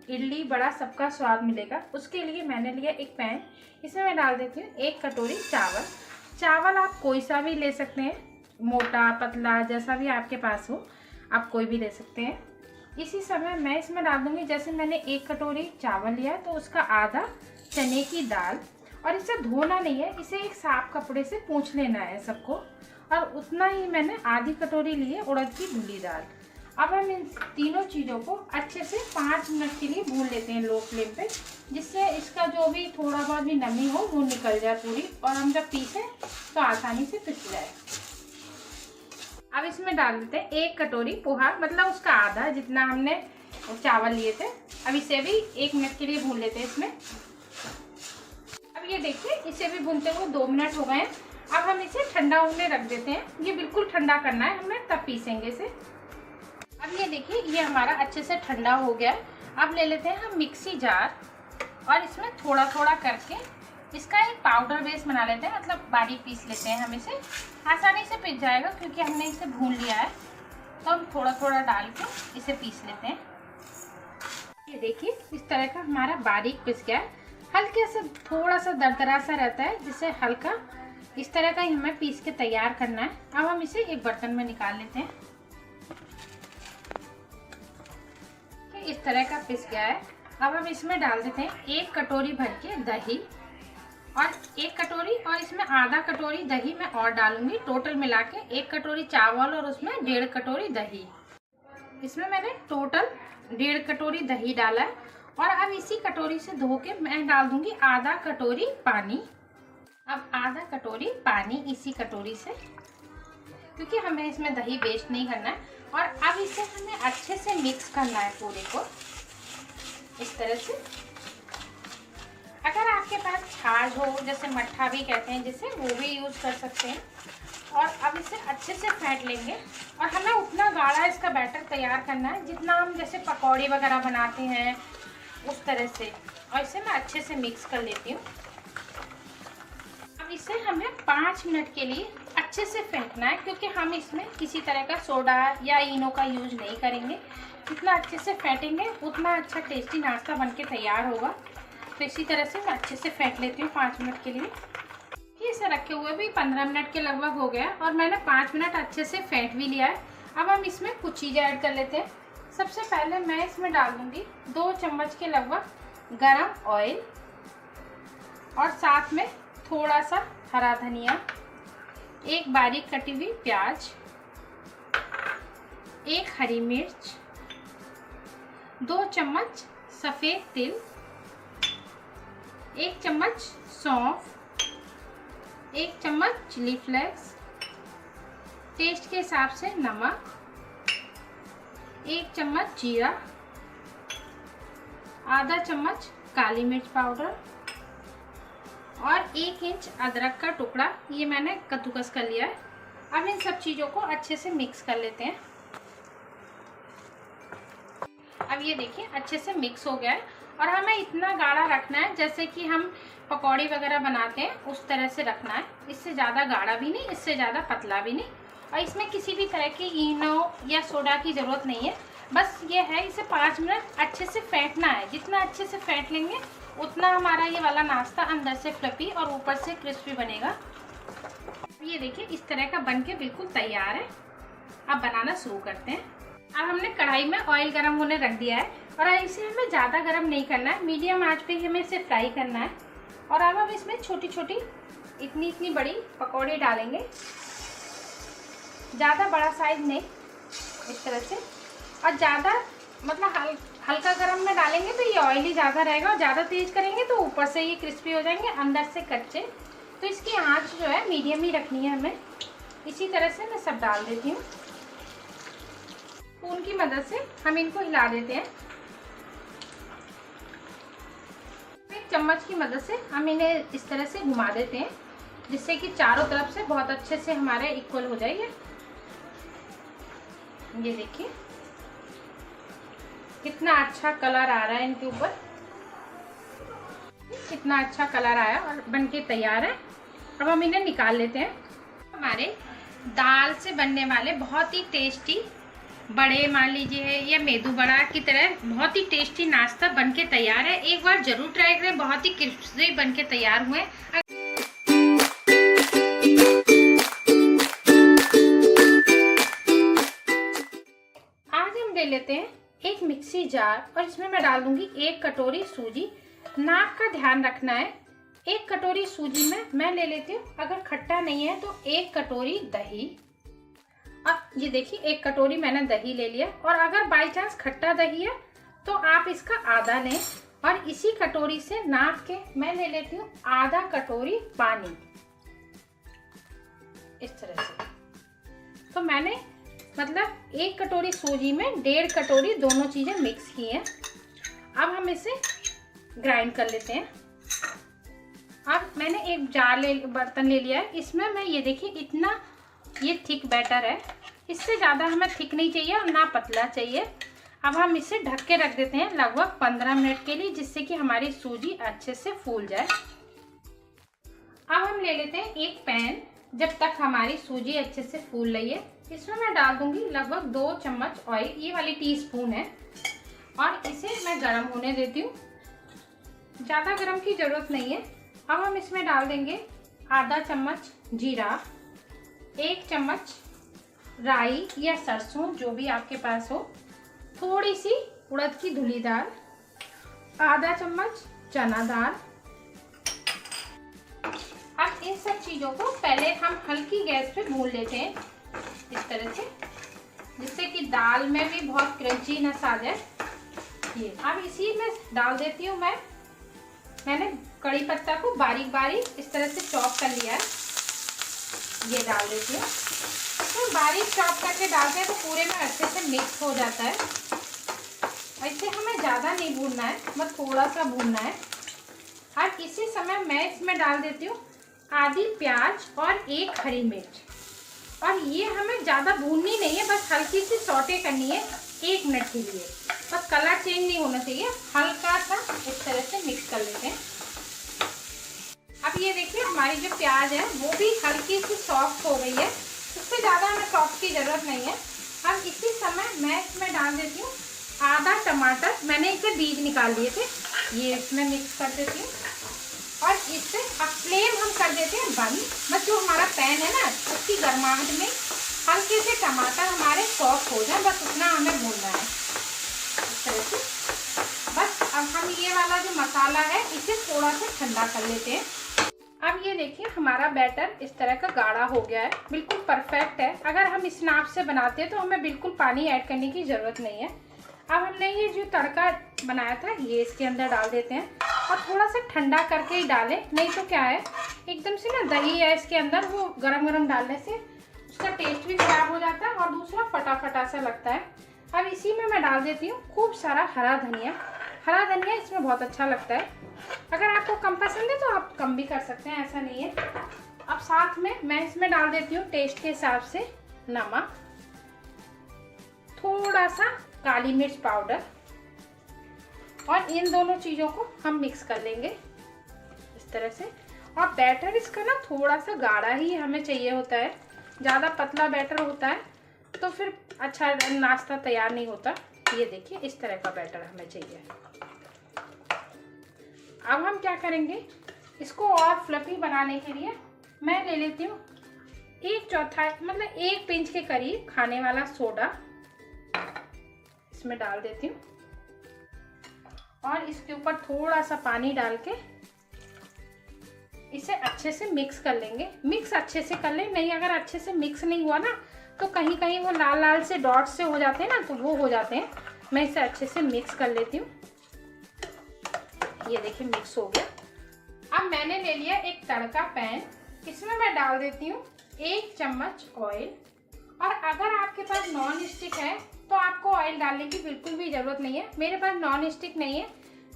इडली बड़ा सबका स्वाद मिलेगा, उसके लिए मैंने लिया एक पैन। इसमें मैं डाल देती हूँ 1 कटोरी चावल। चावल आप कोई सा भी ले सकते हैं, मोटा पतला जैसा भी आपके पास हो आप कोई भी ले सकते हैं। इसी समय मैं इसमें डाल दूँगी, जैसे मैंने 1 कटोरी चावल लिया है तो उसका आधा चने की दाल, और इसे धोना नहीं है, इसे एक साफ कपड़े से पोंछ लेना है सबको। और उतना ही मैंने आधी कटोरी ली है उड़द की धुली दाल। अब हम इन तीनों चीज़ों को अच्छे से 5 मिनट के लिए भून लेते हैं लो फ्लेम पे, जिससे इसका जो भी थोड़ा बहुत भी नमी हो वो निकल जाए पूरी, और हम जब पीसें तो आसानी से पिस जाए। अब इसमें डाल देते हैं 1 कटोरी पोहा, मतलब उसका आधा जितना हमने चावल लिए थे। अब इसे भी 1 मिनट के लिए भून लेते हैं इसमें। अब ये देखिए इसे भी भूनते हुए 2 मिनट हो गए हैं। अब हम इसे ठंडा होने रख देते हैं, ये बिल्कुल ठंडा करना है हमें, तब पीसेंगे इसे। अब ये देखिए ये हमारा अच्छे से ठंडा हो गया है। अब ले लेते हैं हम मिक्सी जार, और इसमें थोड़ा थोड़ा करके इसका एक पाउडर बेस बना लेते हैं, मतलब बारीक पीस लेते हैं। हम इसे आसानी से पिस जाएगा क्योंकि हमने इसे भून लिया है, तो हम थोड़ा थोड़ा डाल के इसे पीस लेते हैं। ये देखिए इस तरह का हमारा बारीक पिस गया है। हल्के से थोड़ा सा दरदरा सा रहता है, जिसे हल्का इस तरह का ही हमें पीस के तैयार करना है। अब हम इसे एक बर्तन में निकाल लेते हैं। इस तरह का पिस गया है। अब हम इसमें डाल देते हैं 1 कटोरी भर के दही, और 1 कटोरी और इसमें आधा कटोरी दही मैं और डालूंगी। टोटल मिला के 1 कटोरी चावल और उसमें 1.5 कटोरी दही। इसमें मैंने टोटल 1.5 कटोरी दही डाला है। और अब इसी कटोरी से धो के मैं डाल दूंगी आधा कटोरी पानी। अब आधा कटोरी पानी इसी कटोरी से, क्योंकि हमें इसमें दही वेस्ट नहीं करना है। और अब इसे हमें अच्छे से मिक्स करना है पूरे को इस तरह से। अगर आपके पास छाछ हो, जैसे मट्ठा भी कहते हैं जिसे, वो भी यूज़ कर सकते हैं। और अब इसे अच्छे से फेंट लेंगे, और हमें उतना गाढ़ा इसका बैटर तैयार करना है जितना हम जैसे पकौड़ी वगैरह बनाते हैं उस तरह से। और इसे मैं अच्छे से मिक्स कर लेती हूँ। अब इसे हमें 5 मिनट के लिए अच्छे से फेंटना है, क्योंकि हम इसमें किसी तरह का सोडा या इनो का यूज नहीं करेंगे। जितना अच्छे से फेंटेंगे उतना अच्छा टेस्टी नाश्ता बनके तैयार होगा। तो इसी तरह से मैं अच्छे से फेंट लेती हूँ 5 मिनट के लिए। इसे रखे हुए भी 15 मिनट के लगभग हो गया, और मैंने 5 मिनट अच्छे से फेंट भी लिया है। अब हम इसमें कुछ चीज़ें ऐड कर लेते हैं। सबसे पहले मैं इसमें डाल दूँगी 2 चम्मच के लगभग गरम ऑयल, और साथ में थोड़ा सा हरा धनिया, 1 बारीक कटी हुई प्याज, 1 हरी मिर्च, 2 चम्मच सफ़ेद तिल, 1 चम्मच सौंफ, 1 चम्मच चिली फ्लेक्स, टेस्ट के हिसाब से नमक, 1 चम्मच जीरा, आधा चम्मच काली मिर्च पाउडर, और 1 इंच अदरक का टुकड़ा, ये मैंने कद्दूकस कर लिया है। अब इन सब चीज़ों को अच्छे से मिक्स कर लेते हैं। अब ये देखिए अच्छे से मिक्स हो गया है, और हमें इतना गाढ़ा रखना है जैसे कि हम पकौड़ी वगैरह बनाते हैं उस तरह से रखना है। इससे ज़्यादा गाढ़ा भी नहीं, इससे ज़्यादा पतला भी नहीं। और इसमें किसी भी तरह की इनो या सोडा की ज़रूरत नहीं है। बस ये है इसे 5 मिनट अच्छे से फेंटना है। जितना अच्छे से फेंट लेंगे उतना हमारा ये वाला नाश्ता अंदर से फ्लफी और ऊपर से क्रिस्पी बनेगा। ये देखिए इस तरह का बनके बिल्कुल तैयार है। अब बनाना शुरू करते हैं। अब हमने कढ़ाई में ऑयल गरम होने रख दिया है, और इसे हमें ज़्यादा गरम नहीं करना है, मीडियम आंच पे ही हमें इसे फ्राई करना है। और अब हम इसमें छोटी छोटी इतनी इतनी बड़ी पकौड़ी डालेंगे, ज़्यादा बड़ा साइज नहीं, इस तरह से। और ज़्यादा मतलब हल्का गरम में डालेंगे तो ये ऑयली ज़्यादा रहेगा, और ज़्यादा तेज़ करेंगे तो ऊपर से ये क्रिस्पी हो जाएंगे, अंदर से कच्चे। तो इसकी आंच जो है मीडियम ही रखनी है हमें। इसी तरह से मैं सब डाल देती हूँ। स्पून की मदद से हम इनको हिला देते हैं। एक चम्मच की मदद से हम इन्हें इस तरह से घुमा देते हैं, जिससे कि चारों तरफ से बहुत अच्छे से हमारे इक्वल हो जाए। ये देखिए कितना अच्छा कलर आ रहा है इनके ऊपर, कितना अच्छा कलर आया और बनके तैयार है। अब हम इन्हें निकाल लेते हैं। हमारे दाल से बनने वाले बहुत ही टेस्टी बड़े मान लीजिए या मेदू बड़ा की तरह बहुत ही टेस्टी नाश्ता बनके तैयार है। एक बार जरूर ट्राई करें, बहुत ही क्रिस्पी बनके तैयार हुए। आज हम ले लेते हैं एक मिक्सी जार और इसमें मैं डाल दूंगी 1 कटोरी सूजी। नाप का ध्यान रखना है। 1 कटोरी सूजी में मैं ले लेती हूँ, अगर खट्टा नहीं है तो 1 कटोरी दही। अब ये देखिए 1 कटोरी मैंने दही ले लिया, और अगर बाई चांस खट्टा दही है तो आप इसका आधा लें। और इसी कटोरी से नाप के मैं ले लेती हूँ आधा कटोरी पानी, इस तरह से। तो मैंने मतलब 1 कटोरी सूजी में 1.5 कटोरी दोनों चीजें मिक्स की हैं। अब हम इसे ग्राइंड कर लेते हैं। अब मैंने एक बर्तन ले लिया है, इसमें मैं ये देखिए इतना ये थिक बैटर है। इससे ज़्यादा हमें थिक नहीं चाहिए और ना पतला चाहिए। अब हम इसे ढक के रख देते हैं लगभग 15 मिनट के लिए, जिससे कि हमारी सूजी अच्छे से फूल जाए। अब हम ले लेते हैं एक पैन। जब तक हमारी सूजी अच्छे से फूल रही है, इसमें मैं डाल दूंगी लगभग 2 चम्मच ऑयल, ये वाली टीस्पून है, और इसे मैं गर्म होने देती हूँ। ज़्यादा गर्म की ज़रूरत नहीं है। अब हम इसमें डाल देंगे आधा चम्मच जीरा, 1 चम्मच राई या सरसों जो भी आपके पास हो, थोड़ी सी उड़द की धुली दाल, आधा चम्मच चना दाल। अब इन सब चीज़ों को पहले हम हल्की गैस पे भून लेते हैं इस तरह से, जिससे कि दाल में भी बहुत क्रंचीनेस आ जाए। ये अब इसी में डाल देती हूँ मैंने कड़ी पत्ता को बारीक बारीक इस तरह से चॉप कर लिया है, ये डाल देती हूँ। तो बारीक चॉप करके डालते हैं तो पूरे में अच्छे से मिक्स हो जाता है। ऐसे हमें ज़्यादा नहीं भूनना है, बस थोड़ा सा भूनना है। अब इसी समय मैं इसमें डाल देती हूँ आधी प्याज और 1 हरी मिर्च, और ये हमें ज़्यादा भूननी नहीं है, बस हल्की सी सौटे करनी है 1 मिनट के लिए। बस कलर चेंज नहीं होना चाहिए, हल्का सा इस तरह से मिक्स कर लेते हैं। अब ये देखिए हमारी जो प्याज है वो भी हल्की सी सॉफ्ट हो गई है, इससे ज़्यादा हमें सॉफ्ट की ज़रूरत नहीं है। अब इसी समय मैं इसमें डाल देती हूँ आधा टमाटर, मैंने इसे बीज निकाल लिए थे, ये इसमें मिक्स कर देती हूँ। और इससे अब फ्लेम हम कर देते हैं बंद। बस जो हमारा पैन है ना, उसकी गर्माहट में हल्के से टमाटर हमारे सॉफ्ट हो जाए, बस उतना हमें भूनना है इस तरह से। बस अब हम ये वाला जो मसाला है इसे थोड़ा सा ठंडा कर लेते हैं। अब ये देखिए हमारा बैटर इस तरह का गाढ़ा हो गया है, बिल्कुल परफेक्ट है। अगर हम इस नाप से बनाते हैं तो हमें बिल्कुल पानी ऐड करने की ज़रूरत नहीं है। अब हमने ये जो तड़का बनाया था ये इसके अंदर डाल देते हैं, और थोड़ा सा ठंडा करके ही डालें, नहीं तो क्या है एकदम से ना दही है इसके अंदर, वो गरम गरम डालने से उसका टेस्ट भी खराब हो जाता है और दूसरा फटाफटा सा लगता है। अब इसी में मैं डाल देती हूँ खूब सारा हरा धनिया। हरा धनिया इसमें बहुत अच्छा लगता है, अगर आपको कम पसंद है तो आप कम भी कर सकते हैं, ऐसा नहीं है। अब साथ में मैं इसमें डाल देती हूँ टेस्ट के हिसाब से नमक, थोड़ा सा काली मिर्च पाउडर, और इन दोनों चीज़ों को हम मिक्स कर लेंगे इस तरह से। और बैटर इसका ना थोड़ा सा गाढ़ा ही हमें चाहिए होता है, ज़्यादा पतला बैटर होता है तो फिर अच्छा नाश्ता तैयार नहीं होता। ये देखिए इस तरह का बैटर हमें चाहिए। अब हम क्या करेंगे, इसको और फ्लफी बनाने के लिए मैं ले लेती हूँ 1/4 मतलब 1 पिंच के करीब खाने वाला सोडा, इसमें डाल देती हूँ, और इसके ऊपर थोड़ा सा पानी डाल के इसे अच्छे से मिक्स कर लेंगे। मिक्स अच्छे से कर लें, नहीं अगर अच्छे से मिक्स नहीं हुआ ना तो कहीं कहीं वो लाल लाल से डॉट से हो जाते हैं ना, तो वो हो जाते हैं। मैं इसे अच्छे से मिक्स कर लेती हूँ। ये देखिए मिक्स हो गया। अब मैंने ले लिया एक तड़का पैन, इसमें मैं डाल देती हूँ 1 चम्मच ऑयल। और अगर आपके पास नॉन स्टिक है तो आपको ऑयल डालने की बिल्कुल भी ज़रूरत नहीं है। मेरे पास नॉन स्टिक नहीं है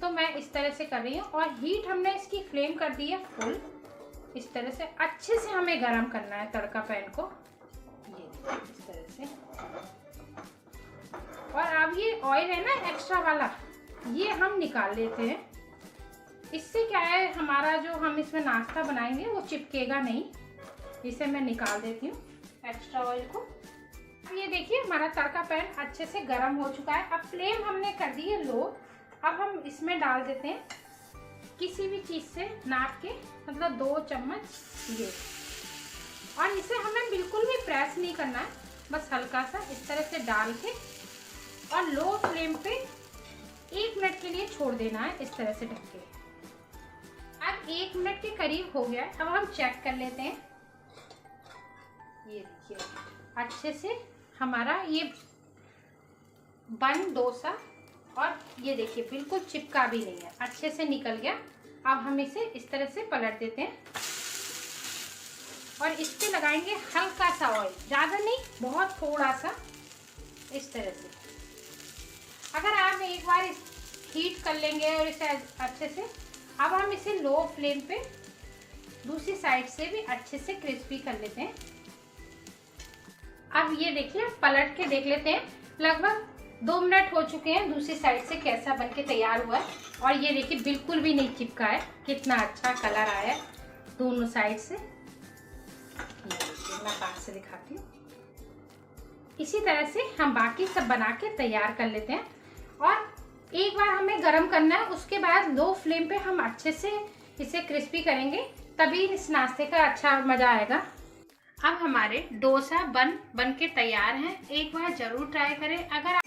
तो मैं इस तरह से कर रही हूँ। और हीट हमने इसकी फ्लेम कर दी है फुल। इस तरह से अच्छे से हमें गरम करना है तड़का पैन को, ये इस तरह से। और अब ये ऑयल है ना एक्स्ट्रा वाला, ये हम निकाल लेते हैं। इससे क्या है, हमारा जो हम इसमें नाश्ता बनाएंगे वो चिपकेगा नहीं। इसे मैं निकाल देती हूँ एक्स्ट्रा ऑयल को। ये देखिए हमारा तड़का पैन अच्छे से गर्म हो चुका है। अब फ्लेम हमने कर दी है लो। अब हम इसमें डाल देते हैं किसी भी चीज़ से नाप के, मतलब 2 चम्मच ये। और इसे हमें बिल्कुल भी प्रेस नहीं करना है, बस हल्का सा इस तरह से डाल के और लो फ्लेम पे 1 मिनट के लिए छोड़ देना है, इस तरह से ढक के। अब 1 मिनट के करीब हो गया है। अब हम चेक कर लेते हैं। ये देखिए अच्छे से हमारा ये बन डोसा, और ये देखिए बिल्कुल चिपका भी नहीं है, अच्छे से निकल गया। अब हम इसे इस तरह से पलट देते हैं और इस पे लगाएंगे हल्का सा ऑयल, ज़्यादा नहीं, बहुत थोड़ा सा, इस तरह से। अगर आप एक बार हीट कर लेंगे और इसे अच्छे से, अब हम इसे लो फ्लेम पे दूसरी साइड से भी अच्छे से क्रिस्पी कर लेते हैं। अब ये देखिए पलट के देख लेते हैं, लगभग 2 मिनट हो चुके हैं। दूसरी साइड से कैसा बनके तैयार हुआ है, और ये देखिए बिल्कुल भी नहीं चिपका है, कितना अच्छा कलर आया है दोनों साइड से। ये देखिए मैं पास से दिखाती हूँ। इसी तरह से हम बाकी सब बना के तैयार कर लेते हैं, और एक बार हमें गरम करना है, उसके बाद लो फ्लेम पे हम अच्छे से इसे क्रिस्पी करेंगे, तभी इस नाश्ते का अच्छा मज़ा आएगा। अब हमारे डोसा बन के तैयार हैं। एक बार ज़रूर ट्राई करें। अगर